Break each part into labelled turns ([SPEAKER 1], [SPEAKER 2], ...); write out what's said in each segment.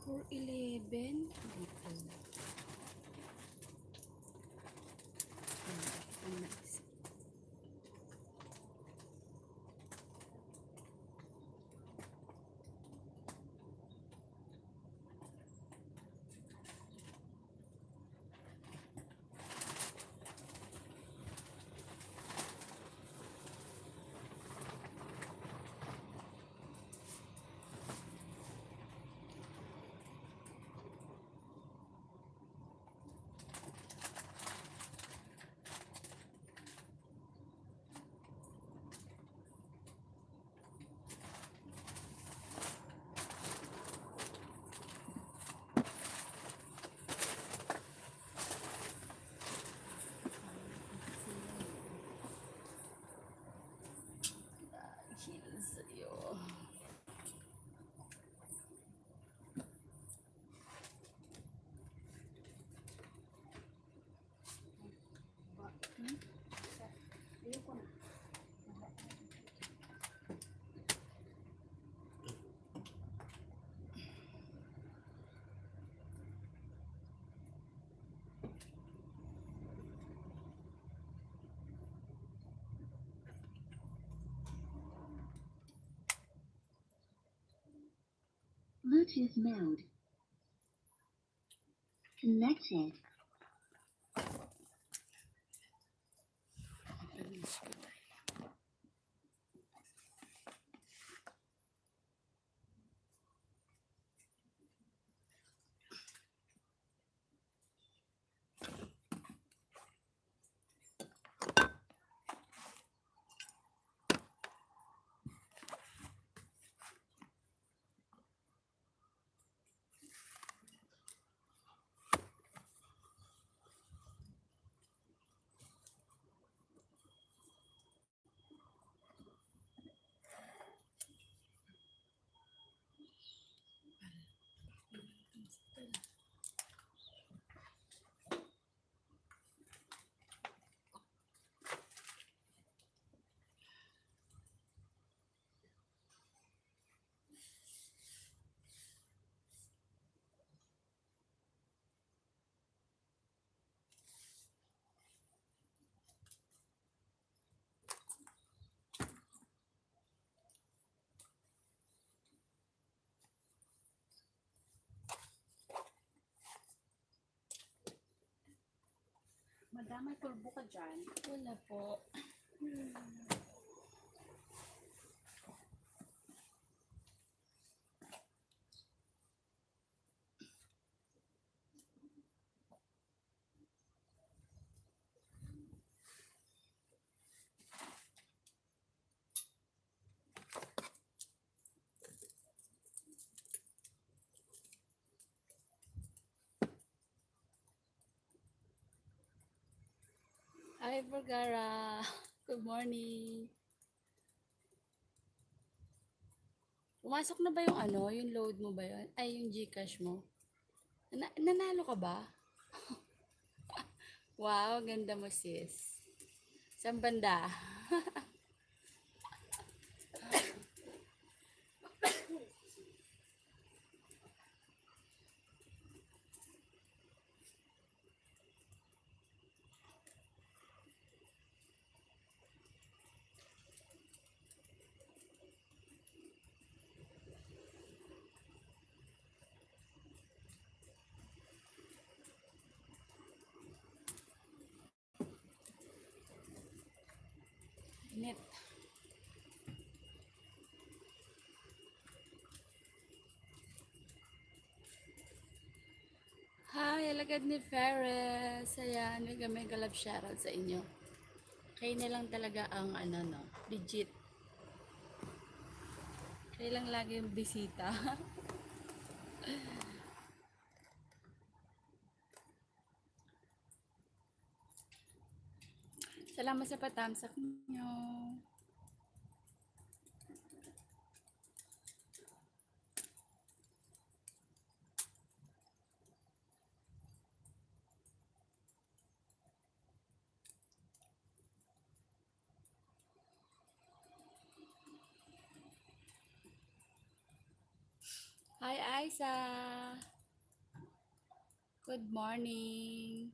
[SPEAKER 1] 411 dito. Nice. Sa'yo.
[SPEAKER 2] Bluetooth mode connected.
[SPEAKER 1] Madam, may pulbo ka dyan? Wala po. Hi, Vergara. Good morning. Pumasok na ba yung ano, yung load mo ba yun? Ay, yung GCash mo? Nanalo ka ba? Wow, ganda mo sis. Saan banda? Init. Hi, alagad ni Ferris. Ayan, may galap shoutout sa inyo. Kayo na lang talaga ang ano no, legit. Kayo lang lagi yung bisita. Salamat sa patamsak niyo. Hi, Liza, good morning.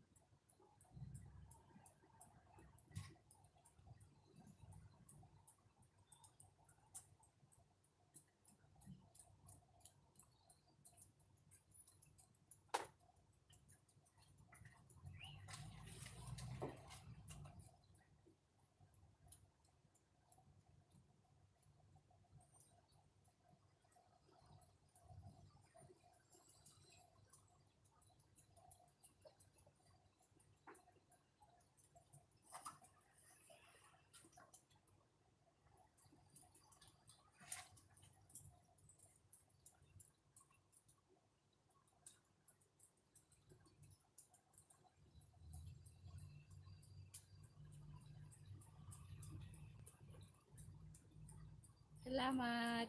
[SPEAKER 1] Salamat.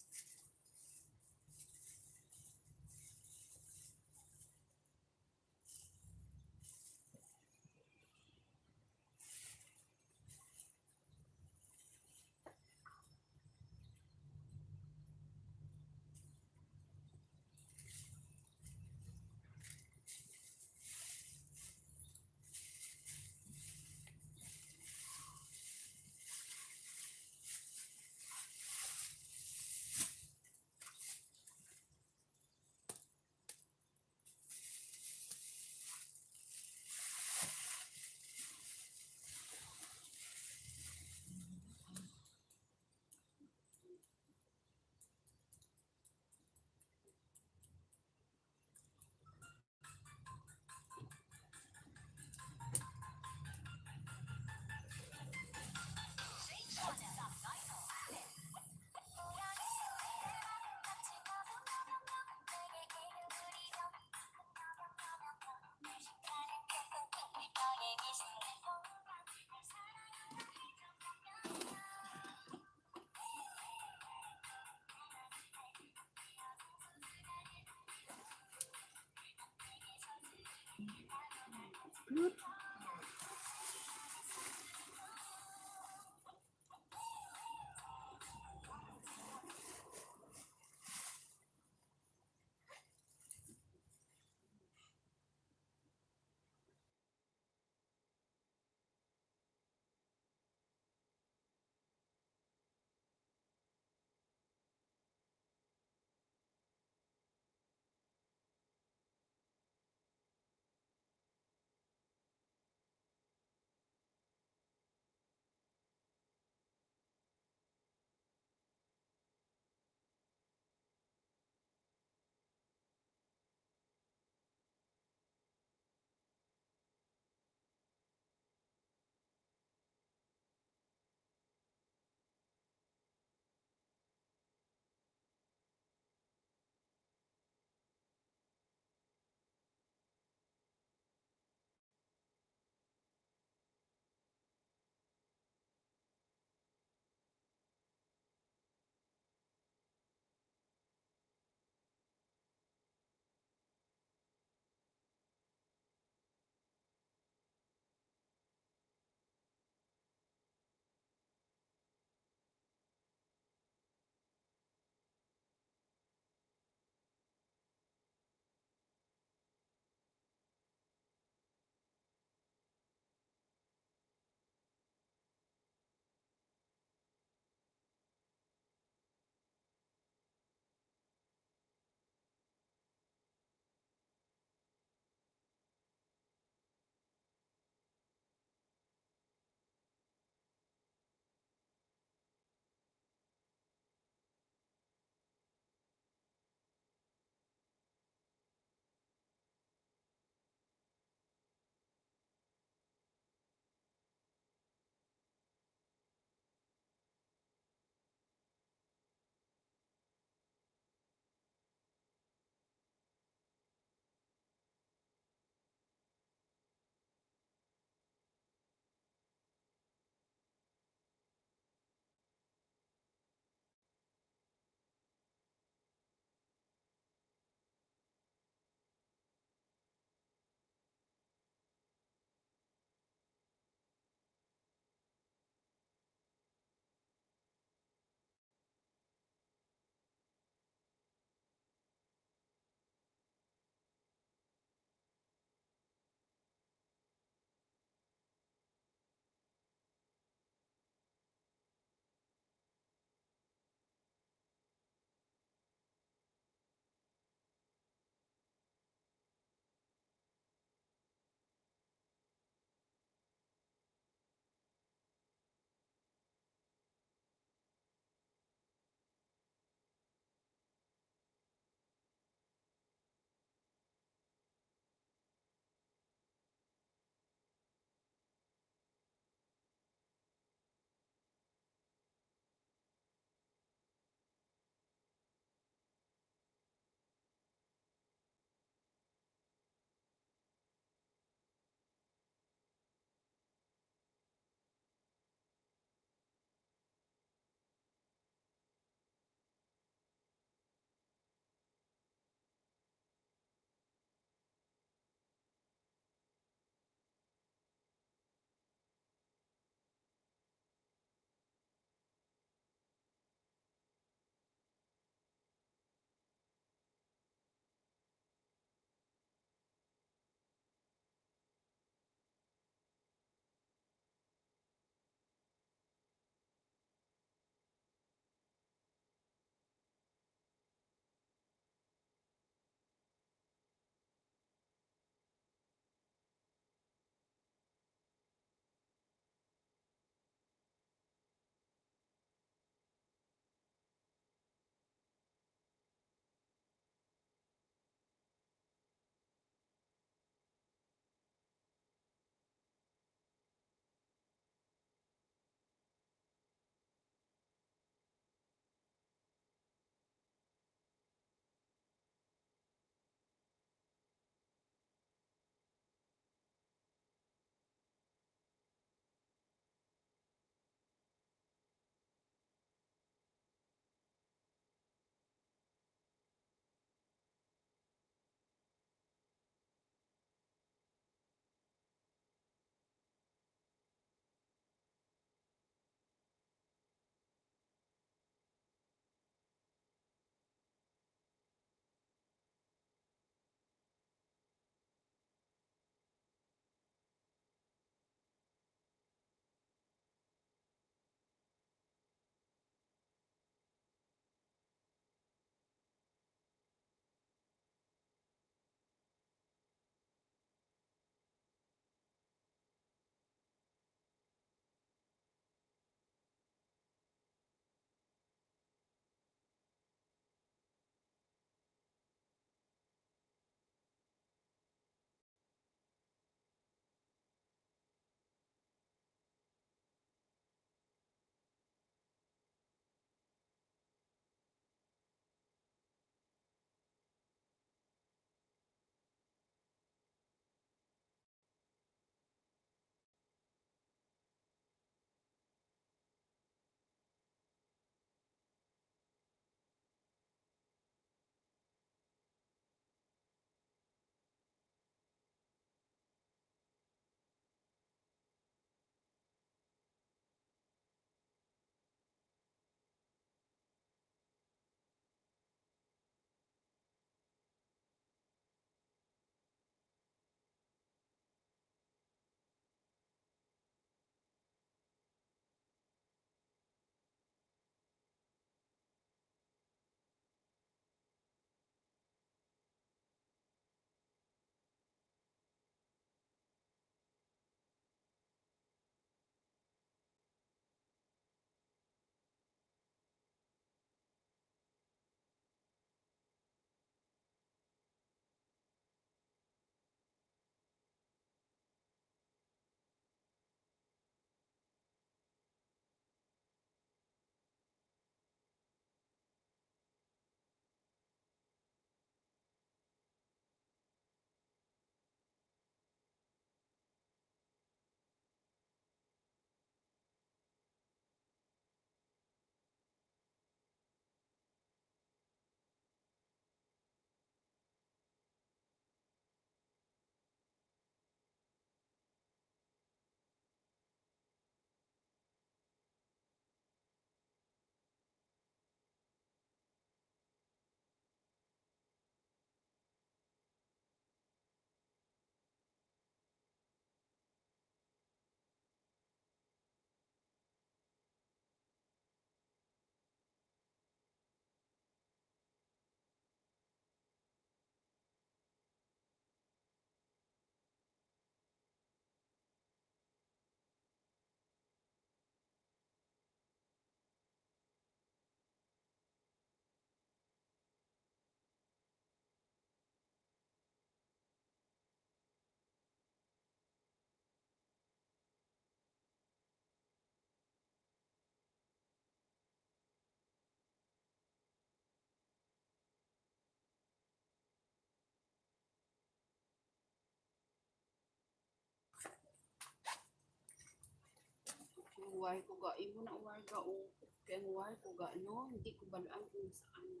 [SPEAKER 1] uway ko ga. Imo na uway ga o. Kaya ang uway ko ga, no? Hindi ko balaan kung saan.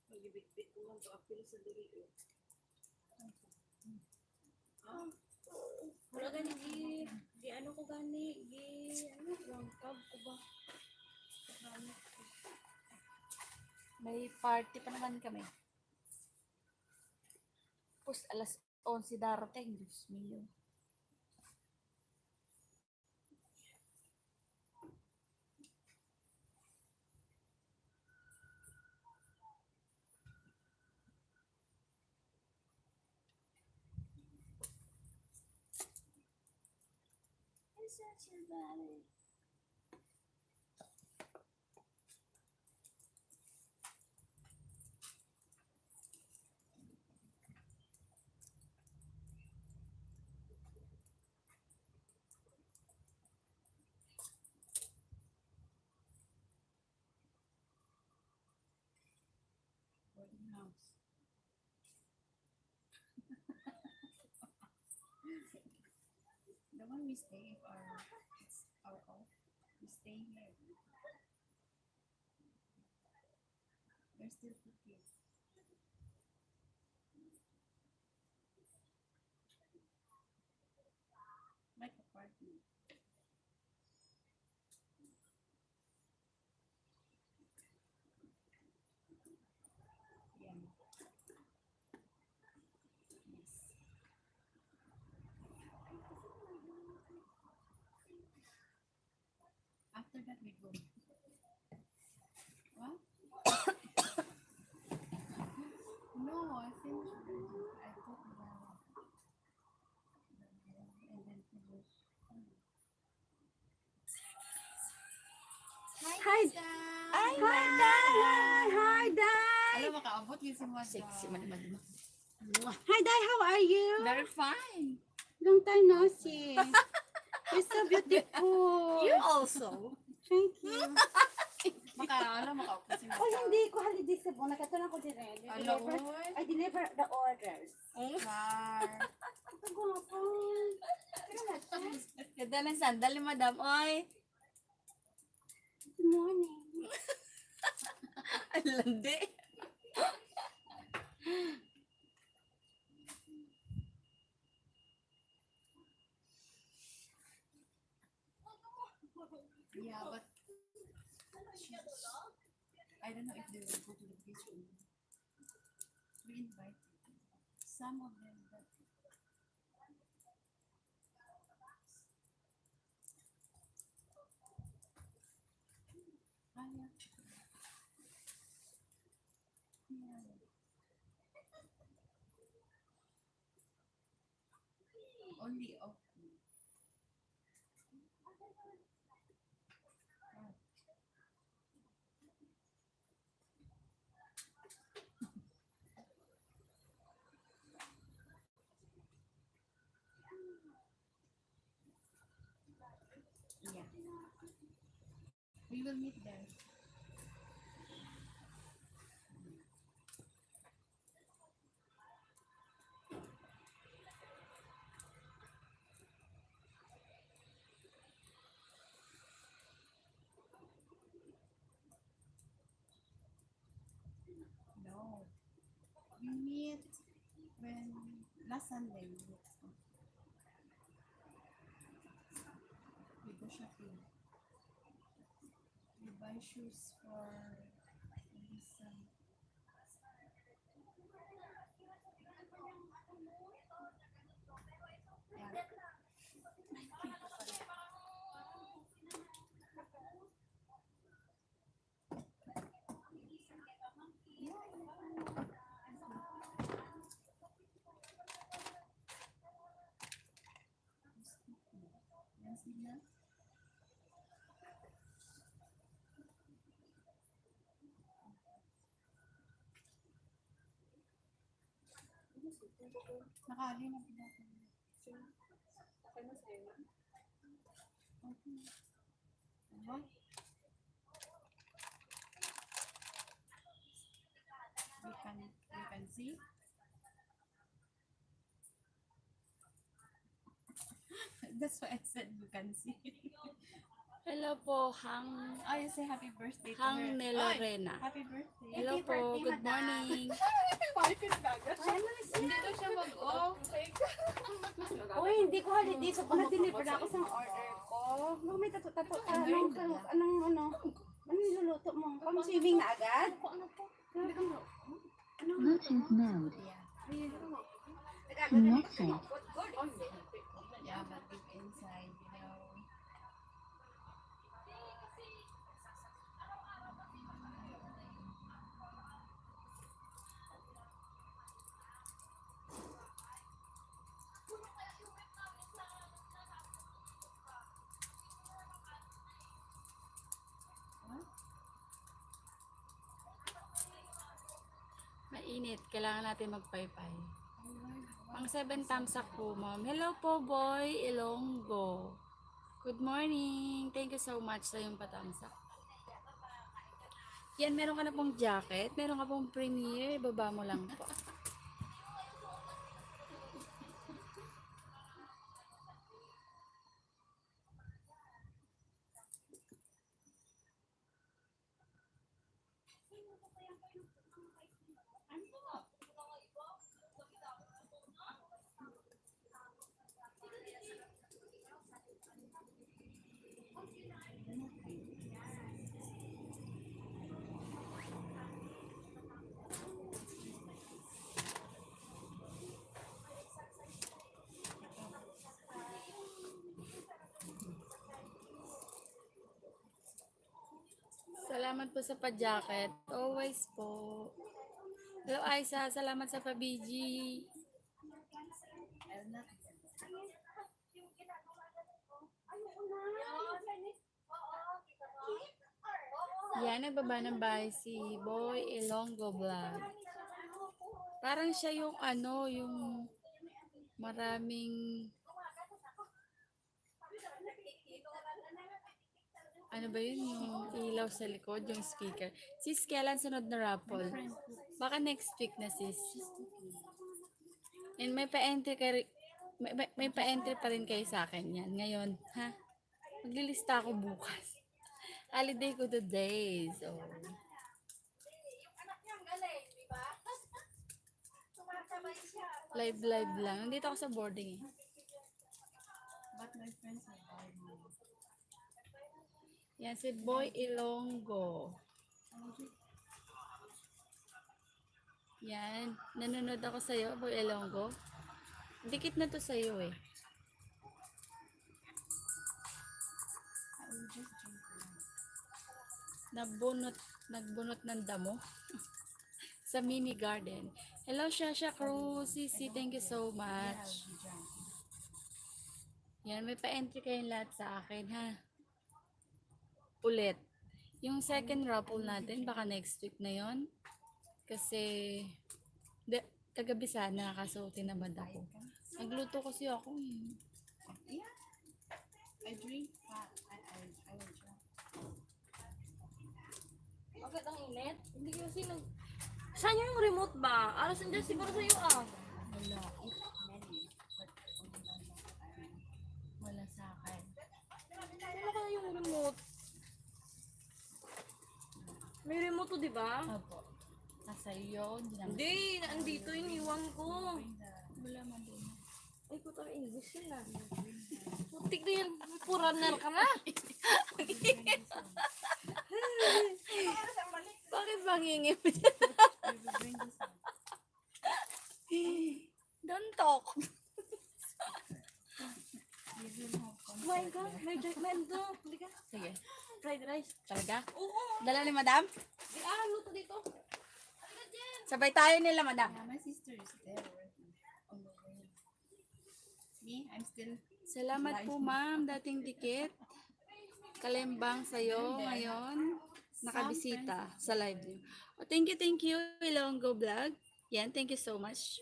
[SPEAKER 1] Magibit-bit ko lang to apil sa diri. Ah, wala gani gi ano ko gani, ano, rangkab ko ba? May party pa naman kami. Tapos alas 11 darating, Diyos mio. It's such a bad. Boarding house. The one we stay if it's our off. We stay here. There's still two kids. Like apartment. Yeah. Yes. After that we go. What? No, I finished already. I took and then finish. Hi, Dad!
[SPEAKER 3] Hi, Dai! Hi, Dai!
[SPEAKER 1] Alam, makaabot yung si Madam. Sexy man naman.
[SPEAKER 3] Hi, Dai! How are you?
[SPEAKER 1] Very fine.
[SPEAKER 3] Long time no see. You're so beautiful.
[SPEAKER 1] You also.
[SPEAKER 3] Thank you.
[SPEAKER 1] Makaabot si Madam.
[SPEAKER 3] Oh, hindi ko holiday sa buong. Nakatulang ko din eh.
[SPEAKER 1] Hello.
[SPEAKER 3] I deliver the orders.
[SPEAKER 1] Car.
[SPEAKER 3] Ito guwapo.
[SPEAKER 1] Ganda ng sandal ni Madam. Oy.
[SPEAKER 3] Good morning.
[SPEAKER 1] Ang landi. Yeah, but I don't know if they will go to the beach or not. We invited some of them, but yeah. Only of yeah. We will meet there. No. We meet when last Sunday we go shopping. We buy shoes for maybe some. Yeah. Yan sila. Nakali na pala. What? You can see.
[SPEAKER 3] That's why I said you can see.
[SPEAKER 1] Hello po, Hang
[SPEAKER 3] Oh, you say happy birthday to
[SPEAKER 1] Hang
[SPEAKER 3] her.
[SPEAKER 1] ne
[SPEAKER 3] Oy,
[SPEAKER 1] Lorena.
[SPEAKER 3] happy birthday.
[SPEAKER 1] Hello po, good morning.
[SPEAKER 3] Hindi daw siya mag-off. Uy, hindi ko holiday. So, na-deliver na ako sa order ko. Ano, may tato-tato ka. Ano niluluto mo? Pang-swimming na agad?
[SPEAKER 2] Bluetooth mode. Connected.
[SPEAKER 3] Yeah, but deep inside, you know.
[SPEAKER 1] Mainit, kailangan natin magpaypay. Pang 7 thumbs up po, ma'am. Hello po, boy Ilonggo. Good morning. Thank you so much sa yung pa-thumbs up. Yan, meron ka na pong jacket. Meron ka pong premiere. Baba mo lang po. Salamat po sa pa-jacket. Always po. Hello, Aisa. Salamat sa pa-BG. Yan, nagbaba ng bahay si Boy Ilonggo Vlog. Parang siya yung yung maraming ba yun, yung ilaw sa likod, yung speaker. Sis, kailan sunod na raffle? Baka next week na, sis. And may pa-entry may pa-entry pa rin kayo sa akin yan. Ngayon, ha? Maglilista ako bukas. Holiday ko today. So, live lang. Nandito ako sa boarding eh.
[SPEAKER 3] But my friends are buying me.
[SPEAKER 1] Yan si Boy Ilonggo. Yan. Nanonood ako sa'yo, Boy Ilonggo. Dikit na to sa'yo eh.
[SPEAKER 3] I will just drink one.
[SPEAKER 1] Nagbunot ng damo. Sa mini garden. Hello, Shasha Cruz. Sisi, thank you so
[SPEAKER 3] Yeah,
[SPEAKER 1] much.
[SPEAKER 3] I'll be drunk.
[SPEAKER 1] Yan, may pa-entry kayong lahat sa akin, ha? Ulit. Yung second raffle natin, baka next week na yon. Kasi, kagabi sana, kaso tinamad ako. Nagluto kasi ako.
[SPEAKER 3] Yeah. I drink fat. I will drink.
[SPEAKER 4] Bakit ang init? Hindi kasi Saan yung remote ba? Alas nandiyan siguro sa'yo ah.
[SPEAKER 3] Wala. It's many. But only one that wala sa akin.
[SPEAKER 4] Wala ka yung remote. May remote to, di ba?
[SPEAKER 1] Opo. Nasa iyo, hindi naman.
[SPEAKER 4] Hindi, naandito yung iwan ko.
[SPEAKER 1] Wala man din.
[SPEAKER 4] Ay, puta ka English yun ah. Putik na yan, puraner ka na.
[SPEAKER 1] Bakit mangingip? Don't talk.
[SPEAKER 4] Oh my God, may ito. Hindi ka.
[SPEAKER 1] Sige.
[SPEAKER 4] Fried rice.
[SPEAKER 1] Talaga?
[SPEAKER 4] Oo.
[SPEAKER 1] Dala ni madam?
[SPEAKER 4] Di luto dito. Halika dyan.
[SPEAKER 1] Sabay tayo nila, madam.
[SPEAKER 3] Yeah, my sister is there working on the way. Me, I'm still.
[SPEAKER 1] Salamat po, ma'am. Dating dikit. Kalembang sa'yo ngayon. Nakabisita sa live niyo. Oh, thank you, Ilonggo Vlog. Yan, thank you so much.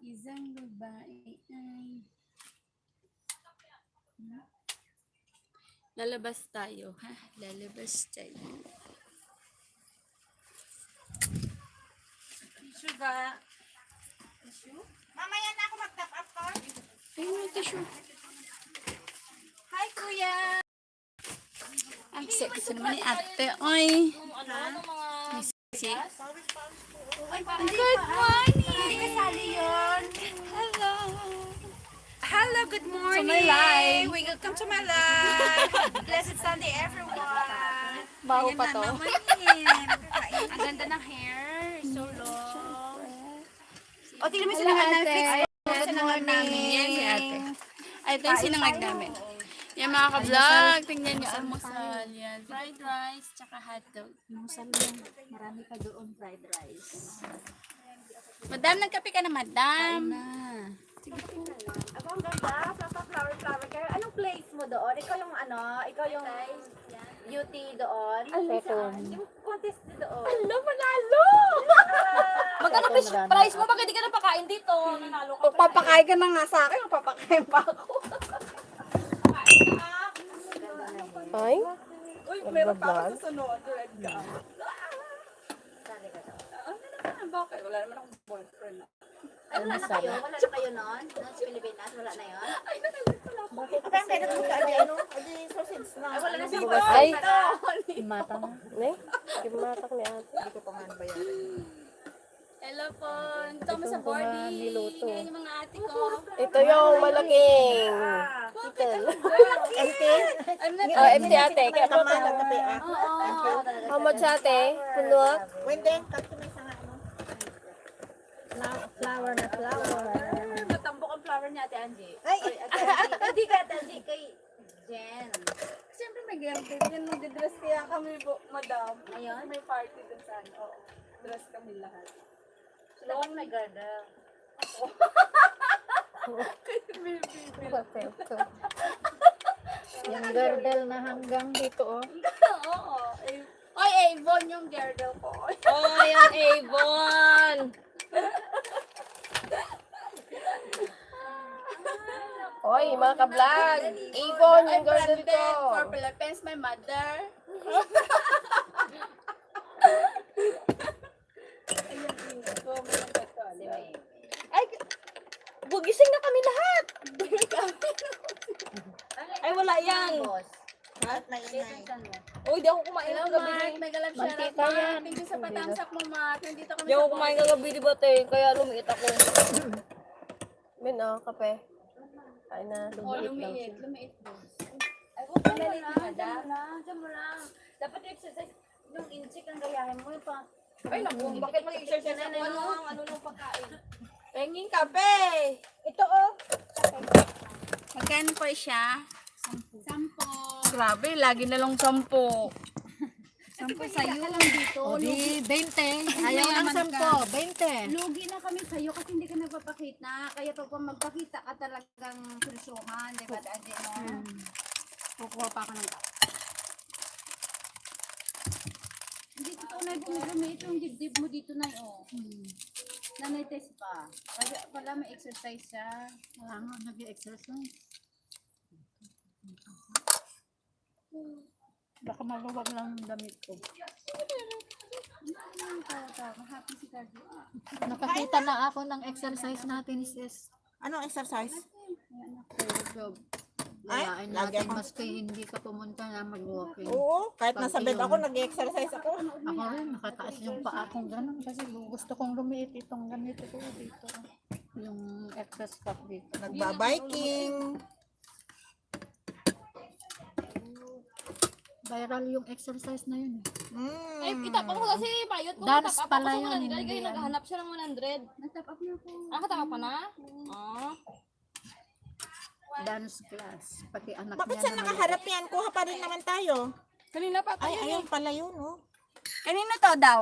[SPEAKER 1] Isang babae ay... Lalabas tayo, ha? Lalabas tayo.
[SPEAKER 4] Picture ba?
[SPEAKER 3] Mamaya na ako mag-top up ko.
[SPEAKER 1] Ayun yung tissue.
[SPEAKER 3] Hi, kuya.
[SPEAKER 1] Ang sexy naman ni ate. Oy.
[SPEAKER 4] Ano mga...
[SPEAKER 1] Si.
[SPEAKER 3] Good morning. Kasali yun.
[SPEAKER 1] Hello.
[SPEAKER 3] Hello, good morning.
[SPEAKER 1] my live.
[SPEAKER 3] Welcome to my live. Blessed Sunday, everyone.
[SPEAKER 1] Bago pa to.
[SPEAKER 3] Ang ganda ng hair. So long. O, tingnan mo sila ng Netflix.
[SPEAKER 1] Good morning. Yan si ate. Ay, ito yung sinangag namin. Yan mga ka-vlog. Tingnan nyo almusal. Yan. Fried rice, tsaka hotdog.
[SPEAKER 2] Almusal lang. Marami pa doon fried rice.
[SPEAKER 1] Madam, nagkape ka na, madam.
[SPEAKER 3] Ako ang ganda. Flower kayo. Anong place mo doon? Ikaw yung ikaw yung beauty doon? Yung contest doon.
[SPEAKER 4] Ano, manalo! Magkano price mo? Bakit di ka napakain dito? Nanalo ka.
[SPEAKER 3] Papakain ka na nga sa akin. Papakain pa ako.
[SPEAKER 5] Ay,
[SPEAKER 3] Uy, meron pa ako sa sunod. Red ka. Bakit? Wala naman akong boyfriend.
[SPEAKER 2] Ay, wala na kayo? Wala na kayo noon? Noon sa Pilipinas? Wala na yun?
[SPEAKER 3] Ay, kaya nagpunta na ano? Ay, sausage na. Ay, wala na dito.
[SPEAKER 5] Ay.
[SPEAKER 2] Mata na.
[SPEAKER 5] ne? Kimatak ni ate.
[SPEAKER 3] Hindi ko pa nga nabayaran.
[SPEAKER 1] Hello po. Ito mo sa boarding.
[SPEAKER 5] niluto.
[SPEAKER 1] Yan yung mga ate ko.
[SPEAKER 5] Ito yung malaking chicken. Empty? Oh, empty ate. Kaya po ito. How much ate? Punuak?
[SPEAKER 2] Flower na flower.
[SPEAKER 3] Natambok ang flower niya, Ate Angie.
[SPEAKER 2] Ay!
[SPEAKER 3] Hindi ka, Ate Angie. Kay Jen.
[SPEAKER 1] Siyempre may girlfriend. Yan mag-dress kaya kami po, madam.
[SPEAKER 3] Ngayon?
[SPEAKER 1] May party dun sa ano. Oo. Dress kami lahat.
[SPEAKER 3] Dapat may girdle.
[SPEAKER 5] Perfecto.
[SPEAKER 2] Yung girdle na hanggang dito, oh.
[SPEAKER 1] Oo. Oy, Avon yung girdle ko.
[SPEAKER 4] Oh, yung Avon!
[SPEAKER 5] Hoy, mga ka-vlog. Ibon yung garden ko.
[SPEAKER 1] For Philippines, my mother.
[SPEAKER 4] Ay, bugising na kami lahat! Ay, wala yan. Oh, di ako kumain
[SPEAKER 1] Hello,
[SPEAKER 4] ng gabi.
[SPEAKER 1] Mark. May galap siya.
[SPEAKER 5] Mantika yan.
[SPEAKER 1] Thank you sa patamsak mo, Mark. Nandito kami
[SPEAKER 4] Di ako kumain ng gabi, di ba, te? Kaya lumiit ako.
[SPEAKER 5] Min, oh, kape. Kain na.
[SPEAKER 1] Oh, lumiit. Lumiit.
[SPEAKER 3] Ay, huwag ka na lang. Diyan mo lang. Dapat yung exercise, yung incheck ang gayahin mo. Yung pa.
[SPEAKER 4] Ay, naku, bakit mag-exercise ako?
[SPEAKER 3] Ano nung pagkain?
[SPEAKER 4] Penging kape!
[SPEAKER 3] Ito, oh.
[SPEAKER 1] Magkano po siya?
[SPEAKER 3] 10.
[SPEAKER 1] Grabe, lagi na lang 10. 10
[SPEAKER 3] Sa'yo lang dito.
[SPEAKER 2] O di, 20. Ayaw ng 10. 20.
[SPEAKER 3] Lugi na kami sa'yo kasi hindi ka nagpapakita. Kaya pag magpakita ka talagang kursuhan. Di ba, Ate mo? Kukuha pa ako ng tao. Hindi totoo na bumidumi. Ito yung dibdib mo dito na yun. Nanay-test pa. Pala may exercise siya.
[SPEAKER 2] Wala nga, nag-exercise. Baka maluwag lang ang damit ko.
[SPEAKER 3] Happy si Cardio.
[SPEAKER 2] Nakakita na ako ng exercise natin, sis.
[SPEAKER 6] Anong exercise?
[SPEAKER 2] Job.
[SPEAKER 6] Ay,
[SPEAKER 2] Layain
[SPEAKER 6] lagi
[SPEAKER 2] natin
[SPEAKER 6] ako.
[SPEAKER 2] maski hindi ka pumunta na mag-walking.
[SPEAKER 6] Oo, kahit nasa bed ako, nag-exercise ako.
[SPEAKER 2] Ako rin, nakataas yung paa kong ganun kasi gusto kong lumiit itong ganito ko dito. Yung exercise cup dito.
[SPEAKER 6] Nagbabiking.
[SPEAKER 2] Viral yung exercise na yun.
[SPEAKER 4] Ay, kita pa ko kasi Mayot.
[SPEAKER 2] Dance pala
[SPEAKER 4] yun.
[SPEAKER 2] yun,
[SPEAKER 4] Kaya
[SPEAKER 2] hindi
[SPEAKER 4] naghahanap siya ng 100.
[SPEAKER 3] Nag-top up na ako.
[SPEAKER 4] Ah, katama pa na? Ah.
[SPEAKER 2] Dance class. Pati anak
[SPEAKER 6] Bakit
[SPEAKER 2] niya
[SPEAKER 6] siya
[SPEAKER 2] na
[SPEAKER 6] nakaharap yan? Kuha pa rin naman tayo.
[SPEAKER 4] Kanina pa
[SPEAKER 6] Ay, ayun pala yun, oh.
[SPEAKER 1] Kanino to daw?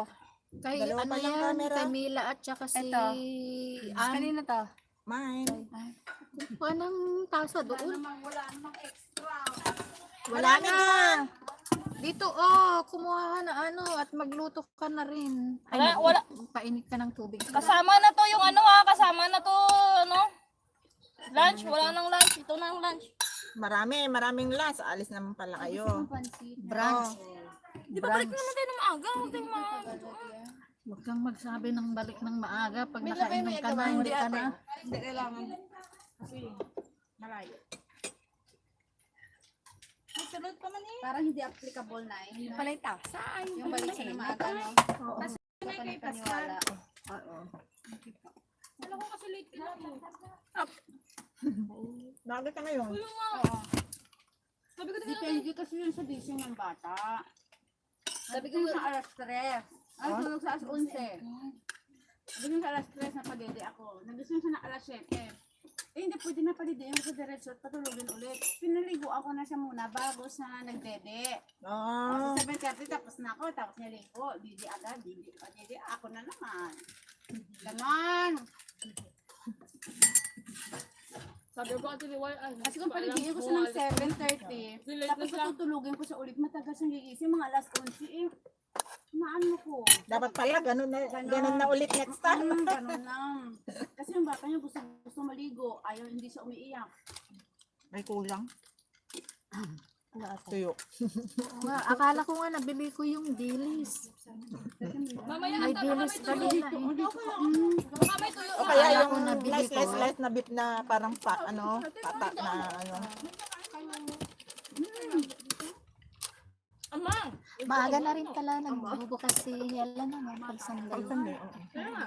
[SPEAKER 2] Kay
[SPEAKER 6] Dalawa
[SPEAKER 2] ano
[SPEAKER 6] pa lang
[SPEAKER 2] yan,
[SPEAKER 6] camera.
[SPEAKER 2] kay Mila at saka si
[SPEAKER 1] Ito. Kanino to?
[SPEAKER 6] Mine.
[SPEAKER 2] Anong tasa doon?
[SPEAKER 6] Wala na.
[SPEAKER 2] Dito, kumuha ka na ano at magluto ka na rin.
[SPEAKER 4] Wala.
[SPEAKER 2] Painit ka ng tubig.
[SPEAKER 4] Kasama na to yung ano ah. Kasama na to, ano? Lunch. Wala nang lunch. Ito na ang lunch.
[SPEAKER 6] Maraming lunch. Alis naman pala kayo.
[SPEAKER 2] Brunch.
[SPEAKER 4] Di ba balik naman tayo ng maaga? Huwag tayong maaga.
[SPEAKER 2] Huwag kang magsabi ng balik ng maaga. Pag
[SPEAKER 5] May labay,
[SPEAKER 2] nakainom
[SPEAKER 5] may
[SPEAKER 2] ka na,
[SPEAKER 5] agawan,
[SPEAKER 2] hindi ka
[SPEAKER 5] ate.
[SPEAKER 2] na.
[SPEAKER 3] Hindi kailangan. Kasi malayo.
[SPEAKER 5] Sunod pa man eh.
[SPEAKER 3] Parang hindi applicable na eh.
[SPEAKER 4] Yung pala yung tasa.
[SPEAKER 3] Yung balik sa maaga, no?
[SPEAKER 2] Oo.
[SPEAKER 3] Paniwala.
[SPEAKER 2] Oo.
[SPEAKER 4] Alam ko kasi late na mo.
[SPEAKER 6] Bakit ka ngayon?
[SPEAKER 3] Oo.
[SPEAKER 4] Sabi ko
[SPEAKER 3] Depende kasi yun sa gising ng bata. Sabi ko sa alas 3. Ay, tulog sa alas 11. Sabi ko sa alas 3 na padede ako. Nagising siya na alas 7. Eh, hindi pwede na padede yung sa diretso at patulogin ulit. Pinaligo ako na siya muna bago sa nagdede.
[SPEAKER 6] Ah,
[SPEAKER 3] Sa 7:30 tapos na ako, tapos niligo. Didi agad, didi. Padede ako na naman. Ganon.
[SPEAKER 4] Sabi ko ate Liway, ay,
[SPEAKER 3] Kasi kung paligiin ko siya ng 7:30, tapos tutulugin ko siya ulit, matagal siyang gigising, mga alas 11 eh. Maano ko?
[SPEAKER 6] dapat pala ganun na ulit next time.
[SPEAKER 3] Ganun lang. Kasi yung bata niya gusto maligo, ayaw hindi siya umiiyak.
[SPEAKER 6] May kulang. Tuyo.
[SPEAKER 2] Akala ko nga nabili ko yung dilis.
[SPEAKER 4] mamaya
[SPEAKER 2] May
[SPEAKER 4] ata baka
[SPEAKER 2] dilis
[SPEAKER 4] may
[SPEAKER 2] pa
[SPEAKER 4] tuyo.
[SPEAKER 2] nila eh.
[SPEAKER 4] Baka may tuyo.
[SPEAKER 6] O kaya
[SPEAKER 2] Ako
[SPEAKER 6] yung
[SPEAKER 2] nabili ko.
[SPEAKER 6] slice na beef na parang pata na ano.
[SPEAKER 4] Amang.
[SPEAKER 2] Maaga na rin pala nagbubukas si Hela naman pag Sunday.
[SPEAKER 6] Pagkandi, oo.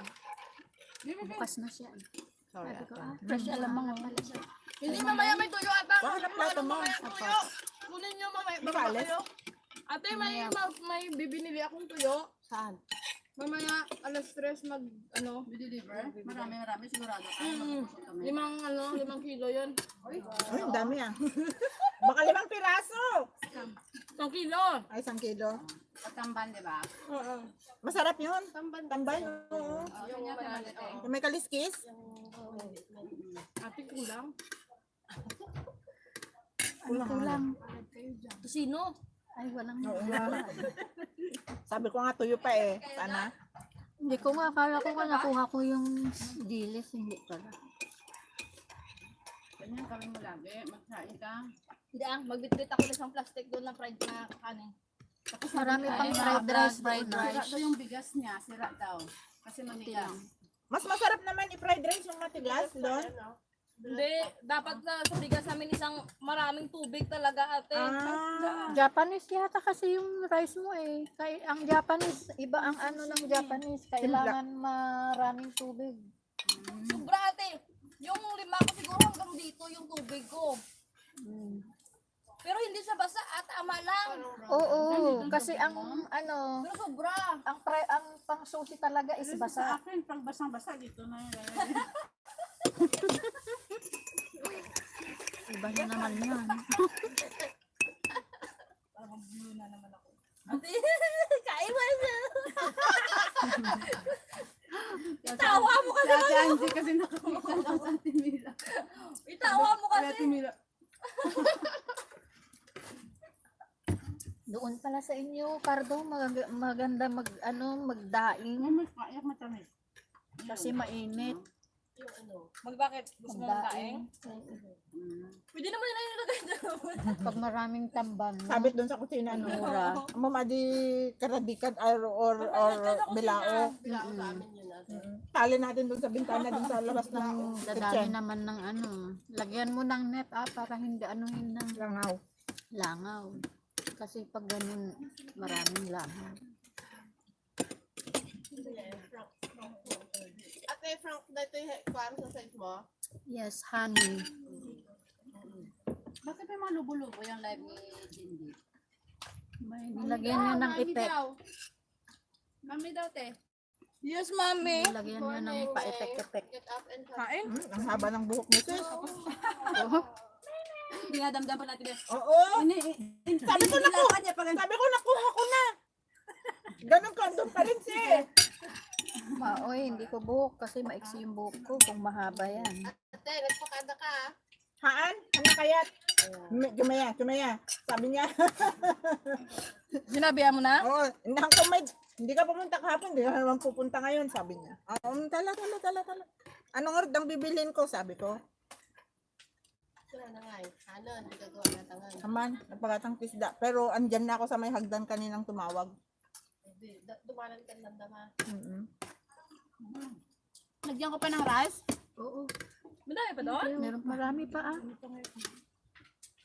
[SPEAKER 2] Bukas na siya.
[SPEAKER 6] Sorry.
[SPEAKER 2] Sabi ko, fresh alam mga pala siya.
[SPEAKER 4] Hindi mamaya may tuyo ata.
[SPEAKER 6] Bakit ang plato mo?
[SPEAKER 4] Tuyo. Kunin nyo mamaya.
[SPEAKER 6] Di ba
[SPEAKER 4] Baka
[SPEAKER 6] alis?
[SPEAKER 4] tuyo. Ate, may bibinili akong tuyo.
[SPEAKER 6] Saan?
[SPEAKER 4] Mamaya alas 3
[SPEAKER 3] Deliver? Marami, sigurado.
[SPEAKER 4] limang kilo yun.
[SPEAKER 6] Ay, ang dami ah. Baka 5 piraso.
[SPEAKER 4] 1 kilo.
[SPEAKER 6] Ay, 1 kilo.
[SPEAKER 3] Patamban, di ba?
[SPEAKER 4] Oo.
[SPEAKER 6] Masarap yun. Tambay. Oo.
[SPEAKER 3] Yung naman ito.
[SPEAKER 6] Yung may kaliskis.
[SPEAKER 4] Ate, kulang.
[SPEAKER 2] Kulang.
[SPEAKER 4] Sino?
[SPEAKER 2] Ay, walang
[SPEAKER 6] Oo nga. Sabi ko nga tuyo pa eh. Sana.
[SPEAKER 2] Hindi ko nga, akala ko nga nakuha ko yung dilis, hindi pala.
[SPEAKER 3] Ganyan kami mo lagi. Magsain ka.
[SPEAKER 4] Hindi magbitbit ako ng isang plastic doon na fried na kanin.
[SPEAKER 2] Tapos marami pang fried rice doon na.
[SPEAKER 3] Sira daw yung bigas niya. Sira daw. Kasi manigas.
[SPEAKER 6] Mas masarap naman i-fried rice yung matigas doon.
[SPEAKER 4] Hindi, dapat sa bigas namin isang maraming tubig talaga ate.
[SPEAKER 6] Ah.
[SPEAKER 2] Japanese yata kasi yung rice mo eh. Ang Japanese, iba ang ano ng Japanese. Kailangan maraming tubig.
[SPEAKER 4] Sobra ate. Yung 5 ko siguro hanggang dito yung tubig ko. Pero hindi siya basa at tama lang.
[SPEAKER 2] Oo, kasi ang ano,
[SPEAKER 4] Pero sobra.
[SPEAKER 2] ang pang sushi talaga is
[SPEAKER 3] Sa
[SPEAKER 2] basa.
[SPEAKER 3] akin, pag basang-basa dito na yun.
[SPEAKER 2] Iba na naman yan.
[SPEAKER 4] Ate, kain mo siya. Itawa mo kasi.
[SPEAKER 3] Dati Angie kasi nakakita lang sa Timila.
[SPEAKER 4] Itawa mo kasi.
[SPEAKER 3] Timila.
[SPEAKER 2] Doon pala sa inyo, Cardo, maganda magdaing
[SPEAKER 3] May kaiyak matamis.
[SPEAKER 2] kasi mainit.
[SPEAKER 4] Magbakit? Gusto mo magkain?
[SPEAKER 2] Magdaing.
[SPEAKER 4] Pwede naman nila nilagay doon.
[SPEAKER 2] Pag maraming tambang.
[SPEAKER 6] Sabit doon sa kusina. No?
[SPEAKER 2] Mura.
[SPEAKER 6] Mamadi karadikan or bilao.
[SPEAKER 4] Bilao sa amin yun ate.
[SPEAKER 6] Tali natin doon sa bintana doon sa labas ng
[SPEAKER 2] Dadami
[SPEAKER 6] kitchen.
[SPEAKER 2] naman ng ano. Lagyan mo ng net para hindi anuhin ng
[SPEAKER 6] Langaw.
[SPEAKER 2] langaw. Kasi pag ganun, maraming langaw.
[SPEAKER 5] Ate, Frank, dito yung farm sa side mo.
[SPEAKER 2] Yes, honey.
[SPEAKER 3] Bakit may mga lubo-lubo yung live ni Jindy?
[SPEAKER 2] May nilagyan nyo ng ipek.
[SPEAKER 3] Mami daw, te.
[SPEAKER 4] Yes, mami.
[SPEAKER 2] Nilagyan nyo ng pa-epek-epek.
[SPEAKER 5] Get up and
[SPEAKER 4] Kain?
[SPEAKER 6] Ang haba ng buhok mo sis.
[SPEAKER 3] Dinadamdam pa natin.
[SPEAKER 6] Oo.
[SPEAKER 3] Sabi ko nakuha niya pag
[SPEAKER 6] Sabi ko nakuha ko na. Ganun ka doon pa rin sis.
[SPEAKER 2] Oy, hindi ko buhok kasi maiksi yung buhok ko kung mahaba yan.
[SPEAKER 5] Ate, nagpakada ka ah.
[SPEAKER 6] Haan? Ano kaya? Kumaya. Sabi niya.
[SPEAKER 4] Sinabihan mo na?
[SPEAKER 6] Oo. Hindi ka pumunta kahapon. Hindi ka naman pupunta ngayon. Sabi niya. Tala. Anong ordang bibilhin ko? Sabi ko.
[SPEAKER 5] Wala na nga eh. Ano, hindi gagawa na tangan.
[SPEAKER 6] Aman, napagatang tisda. Pero andyan na ako sa may hagdan kaninang tumawag.
[SPEAKER 5] dumanan ka ng dama.
[SPEAKER 6] Mm-mm.
[SPEAKER 3] Lagyan ko pa ng rice.
[SPEAKER 2] Oo.
[SPEAKER 5] Madami pa doon?
[SPEAKER 2] Meron marami pa ah.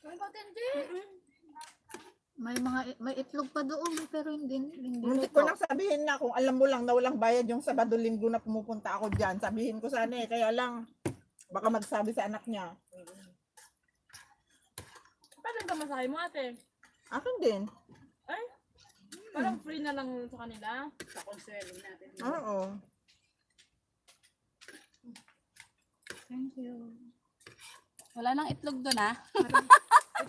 [SPEAKER 5] May patindi.
[SPEAKER 2] May itlog pa doon pero hindi
[SPEAKER 6] Hindi ko nang sabihin na kung alam mo lang na walang bayad yung Sabado Linggo na pumupunta ako dyan. Sabihin ko sana eh. Kaya lang, baka magsabi sa anak niya.
[SPEAKER 5] Paano ka masahe mo ate?
[SPEAKER 6] Akin din.
[SPEAKER 5] Ay? Parang free na lang sa kanila.
[SPEAKER 6] Oo.
[SPEAKER 2] Thank you.
[SPEAKER 3] Wala nang itlog doon ah.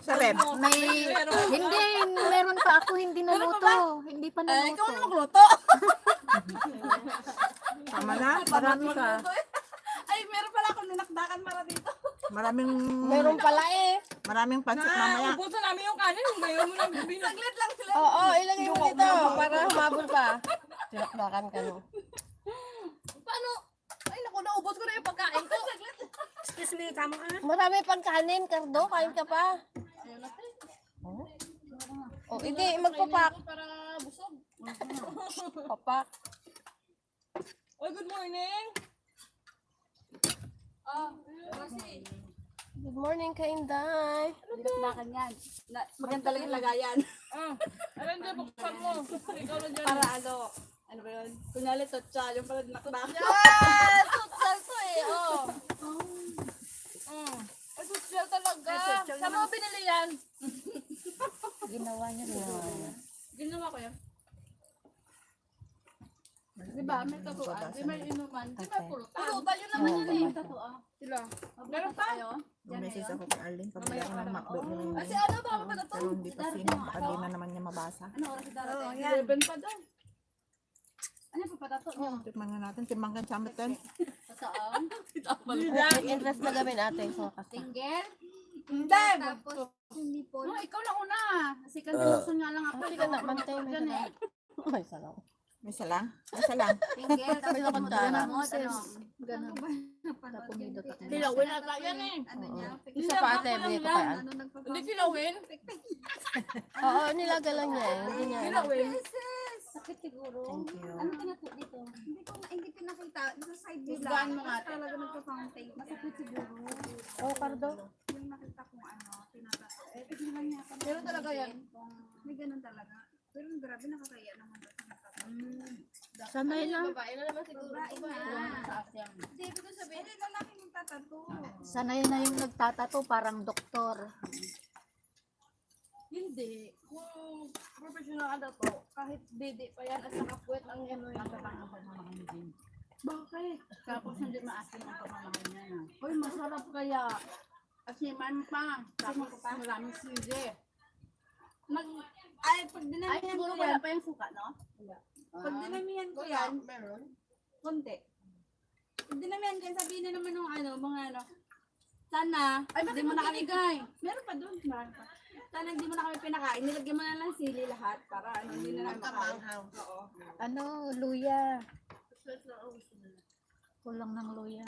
[SPEAKER 6] Sa rep.
[SPEAKER 2] May hindi meron pa ako hindi naluto. Hindi pa
[SPEAKER 3] Ikaw na
[SPEAKER 2] naluto.
[SPEAKER 3] magluto.
[SPEAKER 6] Tama na.
[SPEAKER 2] Marami pa.
[SPEAKER 3] Ay, meron pala akong ninakdakan para dito.
[SPEAKER 6] Maraming,
[SPEAKER 5] Meron pala eh.
[SPEAKER 6] maraming pansit mamaya.
[SPEAKER 5] Ubusan namin yung kanin. Ngayon mo lang bibili.
[SPEAKER 3] Saglit lang sila.
[SPEAKER 5] Oo, ilagay mo dito para humabol pa. Tinakdakan ka no. Paano? Ay naku, naubos ko na yung pagkain ko.
[SPEAKER 3] Excuse me, tama ka.
[SPEAKER 5] Marami pang kanin, Cardo. Kain ka pa. Oh, hindi. Magpapak. Para busog. Papak. Oh, good morning. Good morning, Kainday.
[SPEAKER 3] Ninakdakan yan. Maganda lang yung lagayan.
[SPEAKER 5] Alam niyo, buksan mo. Ikaw na dyan.
[SPEAKER 3] Para ano ba yun? Kunyari, totsa, yung pala ninakdakan.
[SPEAKER 5] Yes! Social to eh, oh. Ay, social talaga. Saan mo binili yan?
[SPEAKER 2] Ginawa niya rin.
[SPEAKER 3] Ginawa ko yan. Diba, may tatuan, di may inuman, di may pulutan.
[SPEAKER 5] Pulutan yun naman yun eh.
[SPEAKER 3] May tatuan.
[SPEAKER 5] Sila. Meron pa?
[SPEAKER 6] May message ako kay Arlene. Pabila ko ng McDo ni Nene.
[SPEAKER 5] Kasi ano ba ako pa na to?
[SPEAKER 6] Pero hindi pa sino. Baka di na naman niya mabasa.
[SPEAKER 3] Ano oras na darating? 11 pa daw. Ano pa patato niyo?
[SPEAKER 6] Tikman na natin. Timbangkan sa amaten.
[SPEAKER 3] Tatoon?
[SPEAKER 5] Interest na gamin ate. So, kasi.
[SPEAKER 3] Single? Hindi! Tapos, hindi po. No, ikaw na una. Kasi kandilusun nga lang ako.
[SPEAKER 5] Hindi ka na, mantay mo
[SPEAKER 3] Diyan eh.
[SPEAKER 5] Ay, salaw.
[SPEAKER 6] May isa lang? May isa lang.
[SPEAKER 3] Single, tapos
[SPEAKER 5] May kutsara.
[SPEAKER 3] mo, ano?
[SPEAKER 2] Ganun. Tapumidot ako.
[SPEAKER 5] Kilawin ata yan eh.
[SPEAKER 3] Ano niya?
[SPEAKER 5] Isa pa ate, bigay ko pa yan.
[SPEAKER 3] Ano nagpapang?
[SPEAKER 5] Hindi kilawin? Oo, nilaga lang niya eh. Hindi niya.
[SPEAKER 3] Kilawin? Sakit siguro.
[SPEAKER 6] Thank you.
[SPEAKER 3] Ano tinato dito? Hindi pinakita. Sa side view lang. Mo nga. Talaga nagpa-fountain. Masakit siguro.
[SPEAKER 2] Oh, Cardo.
[SPEAKER 3] Yung nakita kong ano, tinatato. Tignan niya.
[SPEAKER 5] Pero talaga yan.
[SPEAKER 3] May ganun talaga. Pero grabe nakakaya naman daw tinatato.
[SPEAKER 2] Sanay lang.
[SPEAKER 5] Babae na naman siguro.
[SPEAKER 3] Babae na.
[SPEAKER 5] Hindi, ibig ko sabihin.
[SPEAKER 3] Hindi lalaki yung tatato.
[SPEAKER 2] Sanay na yung nagtatato parang doktor.
[SPEAKER 5] Hindi. Kung professional ka to, kahit dede pa yan at nakapuwet ang ano yung
[SPEAKER 3] Bakit? Tapos hindi maasin ang pamamahal niya na. Uy, masarap kaya. Asiman pa. Tapos maraming sili. Pag dinamihan
[SPEAKER 5] siguro
[SPEAKER 3] ko
[SPEAKER 5] wala
[SPEAKER 3] yan. Pa yung suka, no? Pag dinamihan ko yan,
[SPEAKER 5] Meron?
[SPEAKER 3] konti. Pag dinamihan ko yan, sabihin na naman ng ano, mga ano, sana, hindi mo na kami meron pa doon, meron pa. Sana hindi mo na kami pinakain, nilagyan mo na lang sili lahat para ano, hindi na namin makain. Oo.
[SPEAKER 2] Ano, luya. Kulang ng luya.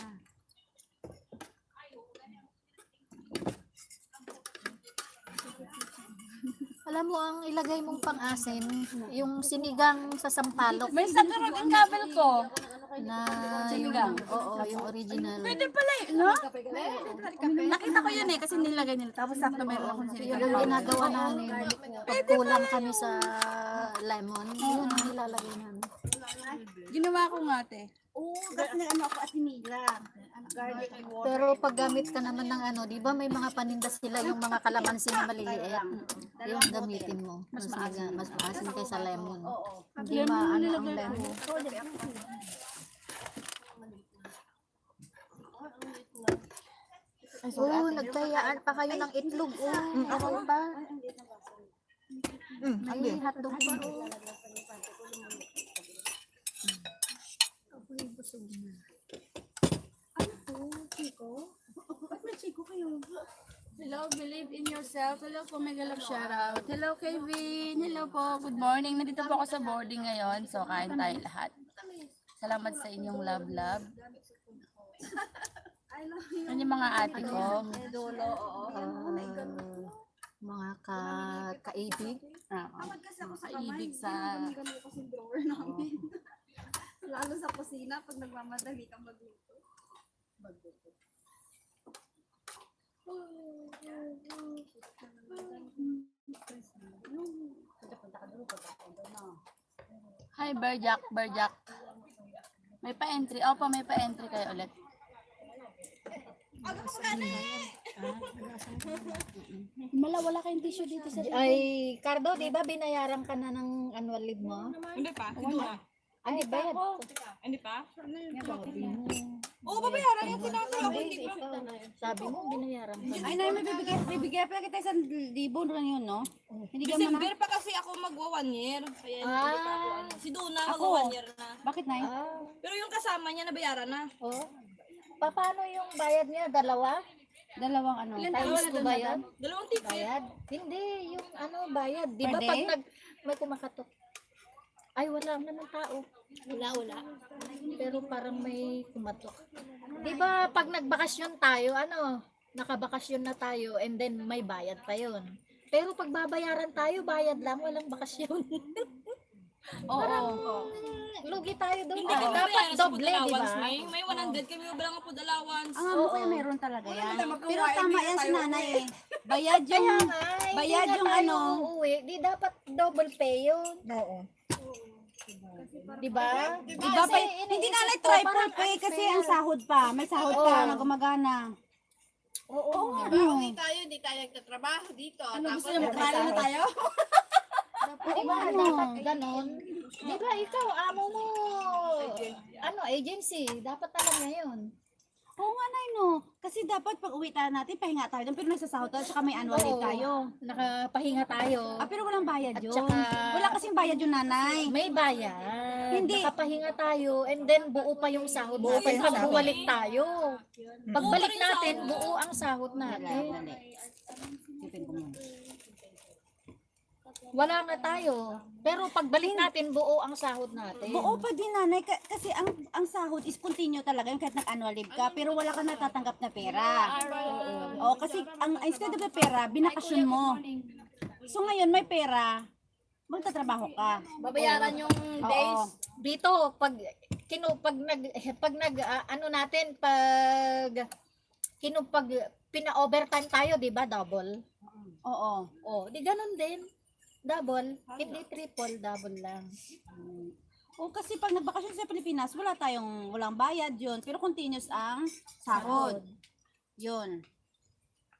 [SPEAKER 2] Alam mo, ang ilagay mong pang-asin, yung sinigang sa sampalok
[SPEAKER 3] May sakarag ang kabel ko.
[SPEAKER 2] na
[SPEAKER 3] Sinigang?
[SPEAKER 2] oo, yung original.
[SPEAKER 3] Pwede pala eh, no? Nakita ko yun eh, kasi nilagay nila. Tapos sakto meron akong
[SPEAKER 2] Yung
[SPEAKER 3] sinigang.
[SPEAKER 2] ginagawa namin, pag kulang kami sa lemon, yun ang nilalagay namin.
[SPEAKER 3] Ginawa ko nga te. Oo, kasi ano ako asinila. Garlic and water.
[SPEAKER 2] Pero pag gamit ka naman ng ano, di ba may mga paninda sila yung mga kalamansi na maliliit. Yung gamitin mo. Mas maasin kaysa lemon. Hindi maano ang lemon. Oo, nagkayaan pa kayo ng itlog. Meron ba?
[SPEAKER 6] Hindi.
[SPEAKER 2] May hotdog pa.
[SPEAKER 3] Hello, believe in yourself. Hello po, mega love shoutout. Hello, Kevin. Hello po, good morning. Nandito po ako sa boarding ngayon. So, kain tayo lahat. Salamat sa inyong love. Ano yung mga ate ko?
[SPEAKER 2] Mga kaibig.
[SPEAKER 3] Kaibig sa super namin. Lalo sa kusina pag nagmamadali kang magluto.
[SPEAKER 1] Hi, Berjak, Berjak. May pa-entry. Opo, may pa-entry kayo ulit.
[SPEAKER 3] Wala kayong tissue dito sa
[SPEAKER 2] Ay, Cardo, di ba binayaran ka na ng annual leave mo?
[SPEAKER 6] Hindi pa. Hindi pa.
[SPEAKER 2] Ay, bayad.
[SPEAKER 6] Hindi pa.
[SPEAKER 2] Sabi mo.
[SPEAKER 4] Oo, babayaran yung tinatay ako,
[SPEAKER 2] Hindi,
[SPEAKER 4] hindi ba?
[SPEAKER 2] ikaw. Sabi mo, binayaran ka na.
[SPEAKER 3] Ay, nay, may bibigay pa kita 1,000 lang yun, no? Hindi ka man.
[SPEAKER 4] December pa kasi ako magwa 1 year. Kaya hindi pa ako ano. Si Duna
[SPEAKER 3] Ako?
[SPEAKER 4] magwa 1 year na.
[SPEAKER 3] Bakit, nay?
[SPEAKER 2] Ah,
[SPEAKER 4] Pero yung kasama niya nabayaran na.
[SPEAKER 2] oh. Paano yung bayad niya? Dalawa?
[SPEAKER 3] Dalawang ano?
[SPEAKER 2] Times 2 ba yan?
[SPEAKER 4] Dalawang ticket.
[SPEAKER 2] Bayad? Hindi, yung ano, bayad. Di
[SPEAKER 3] Per
[SPEAKER 2] ba pag
[SPEAKER 3] day?
[SPEAKER 2] may kumakatok? Ay, wala naman tao. Wala. Pero parang may kumatok. Di ba pag nagbakasyon tayo, ano, nakabakasyon na tayo and then may bayad pa yun. Pero pag babayaran tayo, bayad lang, walang bakasyon.
[SPEAKER 3] Oo.
[SPEAKER 2] Lugi tayo doon.
[SPEAKER 4] Hindi kami
[SPEAKER 2] Dapat
[SPEAKER 4] bayaran sa
[SPEAKER 2] doble,
[SPEAKER 4] food
[SPEAKER 2] di
[SPEAKER 4] allowance,
[SPEAKER 2] ba?
[SPEAKER 4] May 100 kami ubalang ang food allowance.
[SPEAKER 3] Ang amo ko meron talaga yan. Pero
[SPEAKER 6] magkawain,
[SPEAKER 3] tama
[SPEAKER 6] hindi
[SPEAKER 3] yan si
[SPEAKER 6] tayo
[SPEAKER 3] nanay eh. Bayad
[SPEAKER 2] Kaya
[SPEAKER 3] yung,
[SPEAKER 2] nga,
[SPEAKER 3] bayad
[SPEAKER 2] hindi
[SPEAKER 3] yung
[SPEAKER 2] na tayo
[SPEAKER 3] ano.
[SPEAKER 2] uuwi. Di dapat double pay yun.
[SPEAKER 6] Oo.
[SPEAKER 2] Di ba?
[SPEAKER 3] Diba pa, hindi na like triple pay kasi ang sahod pa. May sahod pa na gumagana.
[SPEAKER 2] Oo.
[SPEAKER 4] Uwi tayo, hindi tayo nagtatrabaho dito.
[SPEAKER 3] Ano gusto niyo, makrali na tayo?
[SPEAKER 2] Oo nga, dapat ganon. Di ba ikaw, amo mo, ano, agency, dapat alam niya yun.
[SPEAKER 3] Oo nga, nay, no. Kasi dapat pag uwi tayo natin, pahinga tayo doon. Pero nagsasahod tayo, saka may annual leave
[SPEAKER 2] Oo.
[SPEAKER 3] tayo.
[SPEAKER 2] Nakapahinga tayo.
[SPEAKER 3] Pero walang bayad
[SPEAKER 2] At
[SPEAKER 3] yun.
[SPEAKER 2] saka-
[SPEAKER 3] Wala kasing bayad yun, nanay.
[SPEAKER 2] May bayad.
[SPEAKER 3] Hindi.
[SPEAKER 2] Nakapahinga tayo and then buo pa yung sahod natin pag bumalik tayo. Pagbalik natin, buo ang sahod natin.
[SPEAKER 3] Sipin ko muna.
[SPEAKER 2] Wala nga tayo. Pero pagbalik natin, buo ang sahod natin.
[SPEAKER 3] Oo pa din, nanay. Kasi ang sahod is continue talaga yung kahit nag-annual leave ka. Pero wala ka natatanggap na pera. Oo, kasi instead of the pera, binakasyon mo. So ngayon, may pera, magtatrabaho ka.
[SPEAKER 4] Babayaran yung days.
[SPEAKER 3] Oo.
[SPEAKER 2] Dito, pag ano natin, pag pina-overtime tayo, di ba, double?
[SPEAKER 3] Oo.
[SPEAKER 2] Oh, di ganun din. Double, hindi triple, double lang.
[SPEAKER 3] O kasi pag nagbakasyon sa Pilipinas, walang bayad yun. Pero continuous ang sahod. Yun.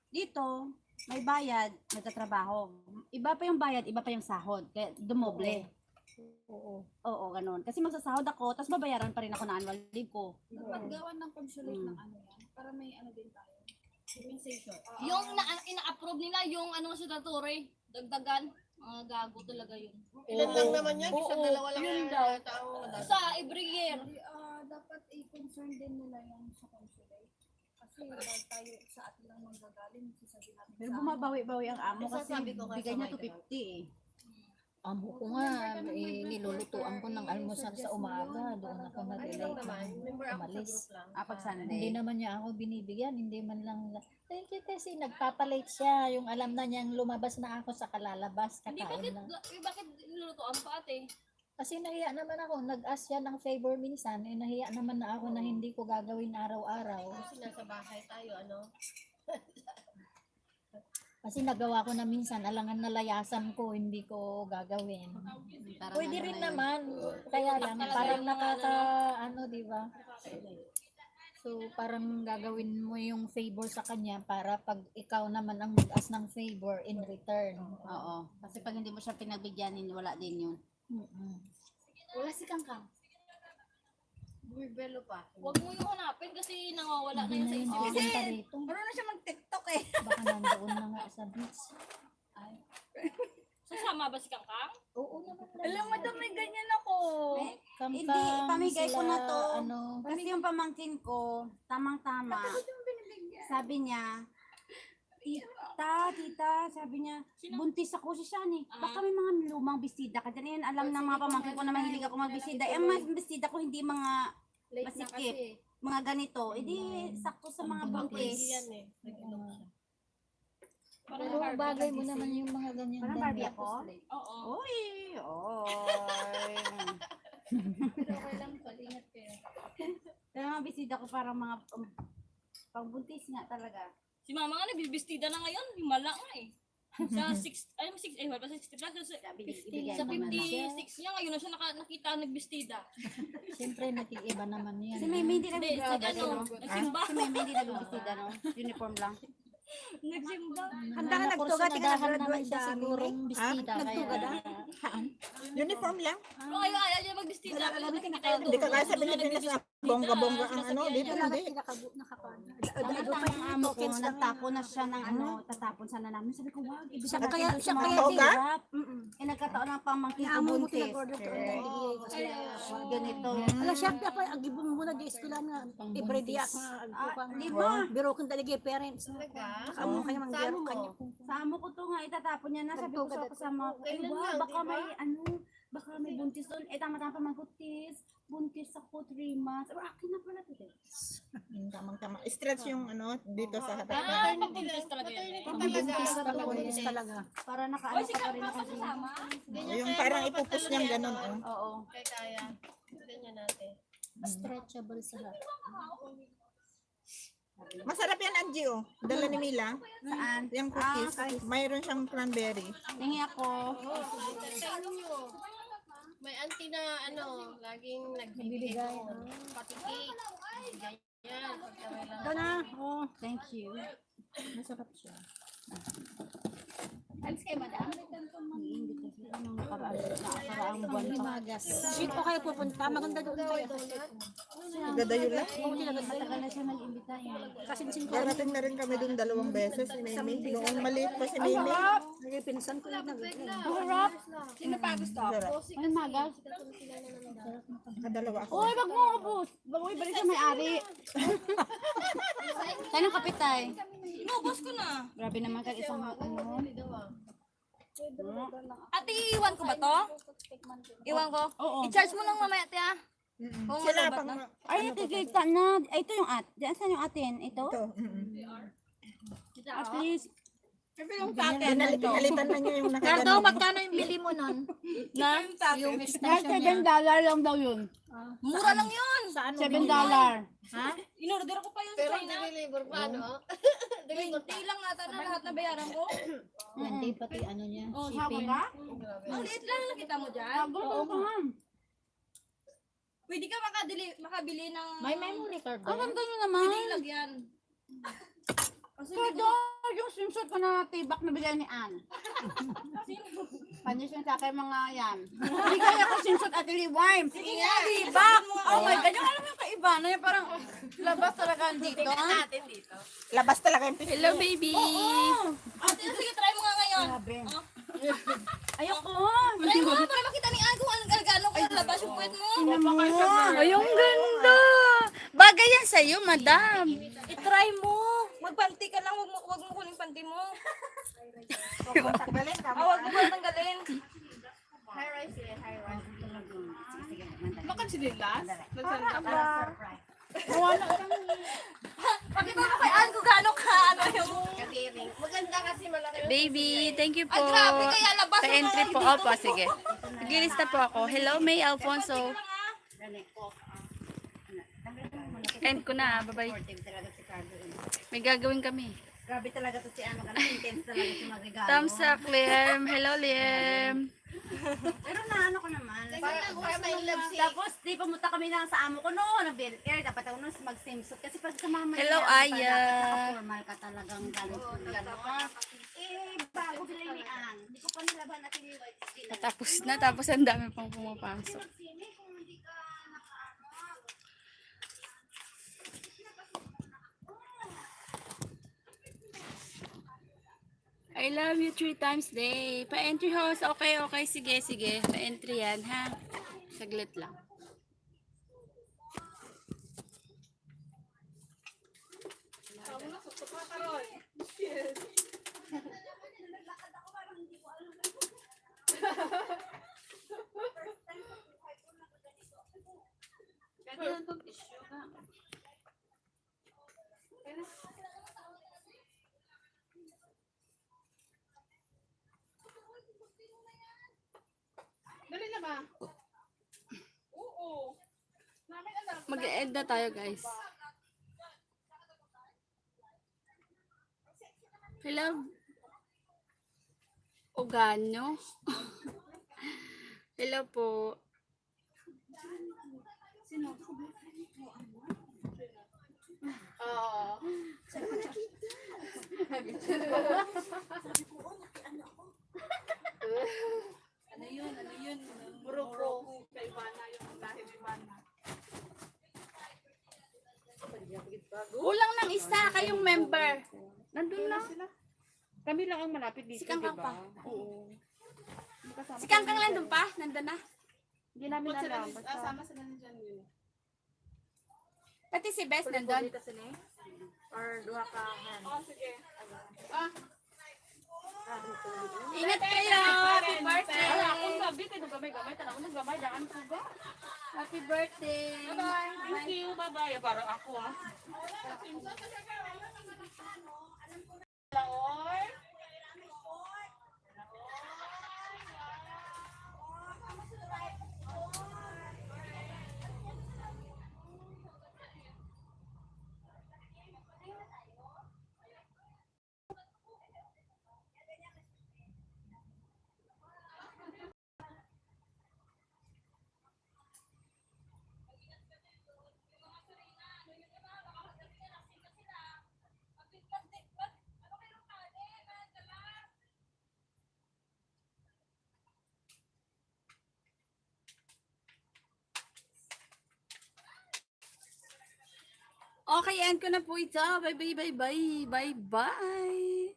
[SPEAKER 3] Dito, may bayad, nagtatrabaho. Iba pa yung bayad, iba pa yung sahod. Kaya dumoble.
[SPEAKER 2] Oo.
[SPEAKER 3] Oo, ganun. Kasi magsasahod ako, tapos babayaran pa rin ako na annual leave ko.
[SPEAKER 4] Paggawan ng consulate
[SPEAKER 3] Mm.
[SPEAKER 4] ng ano yan, para may ano din tayo. Compensation. Yung ina-approve nila, yung ano sa Dature, dagdagan. Mga gago talaga yun.
[SPEAKER 5] Ilan lang naman yan? Isang dalawa lang
[SPEAKER 4] Yun
[SPEAKER 5] yung
[SPEAKER 4] daw.
[SPEAKER 5] tao.
[SPEAKER 4] Sa every year.
[SPEAKER 7] Dapat i-concern din nila yung sa consulate. Kasi bag tayo sa atin lang manggagaling, sasabihin natin
[SPEAKER 3] Pero bumabawi-bawi ang amo kasi
[SPEAKER 5] Sasabi ko nga
[SPEAKER 3] bigay niya
[SPEAKER 5] sa
[SPEAKER 3] 250 eh.
[SPEAKER 2] Amo ko nga, nilulutuan ko ng almusal sa umaga. Doon ako nag-relate umalis.
[SPEAKER 3] Pag
[SPEAKER 2] Hindi
[SPEAKER 3] Sunday.
[SPEAKER 2] naman niya ako binibigyan, hindi man lang, thank you kasi nagpapalate siya. Yung alam na niyang lumabas na ako sa kalalabas,
[SPEAKER 4] Hindi,
[SPEAKER 2] kakain na.
[SPEAKER 4] bakit nilulutoan pa ate?
[SPEAKER 2] Kasi nahiya naman ako, nag-ask siya ng favor minsan, nahiya naman na ako na hindi ko gagawin araw-araw.
[SPEAKER 5] Kasi nasa bahay tayo, ano?
[SPEAKER 2] Kasi nagawa ko na minsan, alangan nalayasan ko, hindi ko gagawin. Pwede rin naman, kaya lang, parang nakaka, ano, di ba? So, parang gagawin mo yung favor sa kanya para pag ikaw naman ang mag-ask ng favor in return.
[SPEAKER 3] Oo. Kasi pag hindi mo siya pinagbigyanin, wala din yun.
[SPEAKER 7] wala si Kangkang. Bumibelo pa.
[SPEAKER 4] Huwag mo yung hanapin kasi nawawala na yun sa
[SPEAKER 2] Hindi
[SPEAKER 4] isip.
[SPEAKER 2] na yun pupunta rito.
[SPEAKER 3] Marunong na siya mag-tiktok eh.
[SPEAKER 2] Baka nandoon na nga sa beach.
[SPEAKER 4] Sasama ba si Kangkang?
[SPEAKER 2] Oo naman.
[SPEAKER 3] Alam mo daw may ganyan ako.
[SPEAKER 2] Kangkang,
[SPEAKER 3] Hindi, pamigay ko
[SPEAKER 2] sila,
[SPEAKER 3] na to.
[SPEAKER 2] Ano,
[SPEAKER 3] Kasi yung pamangkin ko, tamang-tama. Sabi niya, tita, sabi niya, buntis ako si Shani. Baka may mga lumang bisita ka dyan. Yan, alam ng mga pamangkin ko na mahilig ako magbisida. Eh, ang mga bisita ko hindi mga masikip. Mga ganito. Eh di, sakto sa mga buntis.
[SPEAKER 5] Yan eh. Nag-inom siya.
[SPEAKER 2] pero bagay mo naman yung mga ganyan.
[SPEAKER 3] Parang Barbie ako?
[SPEAKER 4] Oo.
[SPEAKER 3] Uy, oy. Pero mga bisita ko para mga pangbuntis nga talaga.
[SPEAKER 4] Si mama nga nagbibistida na ngayon, himala nga eh. Sa 6, wala pa 60 plus. Sa 56 niya, ngayon na siya nakita nagbistida.
[SPEAKER 2] Siyempre, nag-iiba naman yan.
[SPEAKER 3] Si Mimi hindi
[SPEAKER 4] Hindi, sa ano, nagsimba.
[SPEAKER 3] Si Mimi hindi nagbibisida, no? Uniform lang.
[SPEAKER 4] Nagsimba.
[SPEAKER 2] Handa ka nagtugat, naman siya sigurong bestida.
[SPEAKER 6] Uniform lang.
[SPEAKER 4] Oo, ayaw niya magbistida.
[SPEAKER 6] Hindi ka kaya sa Pilipinas na bongga-bongga ang ano. Dito hindi.
[SPEAKER 3] Nakita ko yung amo ko, nagtapo na siya ng ano, tatapon sana namin. Sabi ko, wag, ibig
[SPEAKER 2] Siya
[SPEAKER 3] sabihin
[SPEAKER 2] kaya, siya
[SPEAKER 3] mga
[SPEAKER 2] kaya
[SPEAKER 6] Toga?
[SPEAKER 3] hirap. Eh, nagkataon ng pamangkin ko buntis. Ganito.
[SPEAKER 8] Ala siya pa agibong mo na di eskwela nga everyday nga agpang
[SPEAKER 3] Di ba?
[SPEAKER 8] biro kun talaga parents. Amo kanya mang biro kanya.
[SPEAKER 3] Sa amo ko to nga, itatapon niya na. Sabi ko sa kasama ko, ay, wow, baka may ano, baka may buntis doon. Eh, tama-tama pa buntis. Buntis ako 3 months. Or akin na pala to.
[SPEAKER 6] Tamang-tama. Stretch yung ano dito sa hatak.
[SPEAKER 4] Ah, magbuntis talaga yan.
[SPEAKER 8] Buntis talaga.
[SPEAKER 3] Para nakaano pa rin ako siya.
[SPEAKER 6] Yung parang ipupus niyang ganun. Oh.
[SPEAKER 3] Oo.
[SPEAKER 2] stretchable sa lahat.
[SPEAKER 6] Masarap yan, Angie, oh. Dala ni Mila.
[SPEAKER 3] Saan?
[SPEAKER 6] Yung cookies. Mayroon siyang cranberry.
[SPEAKER 3] Tingi ako.
[SPEAKER 5] May auntie na ano, laging nagbibigay ko. Pati cake. Ganyan. Pagkamay lang.
[SPEAKER 8] Ito na. Oh.
[SPEAKER 3] Thank you.
[SPEAKER 2] Masarap siya.
[SPEAKER 3] Alis kayo, madam? Hindi kasi anong nakaraang buwan pa.
[SPEAKER 2] Limagas.
[SPEAKER 8] Shit ko kayo pupunta. Maganda doon kayo.
[SPEAKER 6] Gadayo lang.
[SPEAKER 3] Matagal na siya nag-imbita eh.
[SPEAKER 8] Kasi sin ko.
[SPEAKER 6] Darating na rin kami dun 2 beses, si Mimi. Noong maliit pa si Mimi.
[SPEAKER 8] Naging pinsan ko yun.
[SPEAKER 3] Harap!
[SPEAKER 4] Sino pa gusto?
[SPEAKER 6] Sarap.
[SPEAKER 3] Ay, magas.
[SPEAKER 6] Nakadalawa ako.
[SPEAKER 3] Uy, wag mo ubus. Wag mo ibalik sa may-ari. Saan ang kapitay?
[SPEAKER 4] Inubos ko na.
[SPEAKER 3] Grabe naman kag isang ano.
[SPEAKER 4] Ate, iwan ko ba to? Iwan ko?
[SPEAKER 3] Oo.
[SPEAKER 4] I-charge mo lang mamaya, ate ah. Kung
[SPEAKER 6] Sila
[SPEAKER 4] ano,
[SPEAKER 6] pang...
[SPEAKER 4] ba't na?
[SPEAKER 3] Ay, ito kita na. Ay, ito yung at. Diyan saan yung atin? Ito?
[SPEAKER 6] Ito.
[SPEAKER 3] At least.
[SPEAKER 6] Pinalitan na niya yung
[SPEAKER 2] Cardo,
[SPEAKER 6] nakaganon.
[SPEAKER 2] magkano yung bili mo nun?
[SPEAKER 4] Na?
[SPEAKER 2] Yung extension niya.
[SPEAKER 3] $7 lang daw yun.
[SPEAKER 4] Mura lang yun.
[SPEAKER 2] Saan mo
[SPEAKER 3] $7.
[SPEAKER 2] binili? Ha?
[SPEAKER 4] Inorder ko pa yun sa
[SPEAKER 5] Pero
[SPEAKER 4] China.
[SPEAKER 5] diniliver pa, no?
[SPEAKER 4] 20 lang ata na lahat na bayaran ko.
[SPEAKER 2] Hindi pati ano niya,
[SPEAKER 3] Oh, sabo
[SPEAKER 2] shipping.
[SPEAKER 3] ba?
[SPEAKER 4] Ang liit lang, nakita mo dyan.
[SPEAKER 3] Oo nga.
[SPEAKER 4] Pwede ka makabili ng...
[SPEAKER 2] May memory card
[SPEAKER 3] Ang
[SPEAKER 2] ba?
[SPEAKER 3] ganda nyo naman.
[SPEAKER 4] Pwede ilagyan. Kasi
[SPEAKER 3] Pwede, yung swimsuit ko na tibak na bigay ni Ann. Panis yung sa akin mga yan. Hindi kaya ako swimsuit at liwime. Sige nga, tibak. Oh my God, yung alam mo yung kaiba na yung parang labas talaga dito.
[SPEAKER 5] Natin dito.
[SPEAKER 6] Labas talaga yung pis.
[SPEAKER 1] Hello, baby.
[SPEAKER 4] ate, sige, try mo nga ngayon.
[SPEAKER 3] Ayoko.
[SPEAKER 4] Try mo nga para makita ni Ann kung gaano ko labas yung puwet mo.
[SPEAKER 1] Ay, ang ganda. Bagay yan sa'yo, madam.
[SPEAKER 4] I-try mo. Magpanti ka lang, wag mo kunin panty mo.
[SPEAKER 6] Tanggalin ka.
[SPEAKER 4] Wag mo tanggalin.
[SPEAKER 5] High rise eh, high rise.
[SPEAKER 4] Pakita mo kay Ann kung gaano ka, ano yung...
[SPEAKER 5] Katiring. Maganda kasi malaki.
[SPEAKER 1] Baby, thank you po.
[SPEAKER 4] Ay, grabe, kaya labas
[SPEAKER 1] Sa
[SPEAKER 4] yung
[SPEAKER 1] entry
[SPEAKER 4] mga
[SPEAKER 1] po.
[SPEAKER 4] dito.
[SPEAKER 1] Opo, sige. Naglilista po ako. Hello, May Alfonso. End ko na. Bye-bye. May gagawin kami.
[SPEAKER 3] Grabe talaga to si ano, kasi intense talaga si magregalo.
[SPEAKER 1] Thumbs up, Liam. Hello, Liam.
[SPEAKER 3] Pero na ano ko naman.
[SPEAKER 5] Para may love sick.
[SPEAKER 3] Tapos, di pumunta kami lang sa amo ko noon, ng Belcare. Dapat ako noon mag-swimsuit. Kasi pag sa mama
[SPEAKER 1] Hello,
[SPEAKER 3] niya,
[SPEAKER 1] Aya.
[SPEAKER 3] formal ka talagang gano'n. Eh, bago sila ni Ann. Hindi ko pa nilaban at iniwag sila.
[SPEAKER 1] Tapos na. Tapos ang dami pang pumapasok. I love you 3 times day. Pa-entry host. Okay, okay. Sige, sige. Pa-entry yan, ha? Saglit lang.
[SPEAKER 5] Dali na ba?
[SPEAKER 1] Mag-end na tayo, guys. Hello. Oganyo. Hello po. Kulang ng isa kayong member. Nandun na.
[SPEAKER 3] Kami lang ang malapit dito,
[SPEAKER 1] Si Kangkang
[SPEAKER 3] diba?
[SPEAKER 1] pa.
[SPEAKER 3] Oo.
[SPEAKER 1] Si Kangkang nandun pa? Nandun na?
[SPEAKER 3] Hindi namin alam. Basta,
[SPEAKER 1] Pati si Bess nandun. Ingat kayo! Happy birthday!
[SPEAKER 3] sabi kayo, gamay-gamay. Tanang mo gamay, daan ko ga.
[SPEAKER 1] Happy birthday!
[SPEAKER 3] Thank you, bye-bye. Para ako, ha.
[SPEAKER 1] Okay, end ko na po ito. Bye, bye, bye, bye. Bye, bye.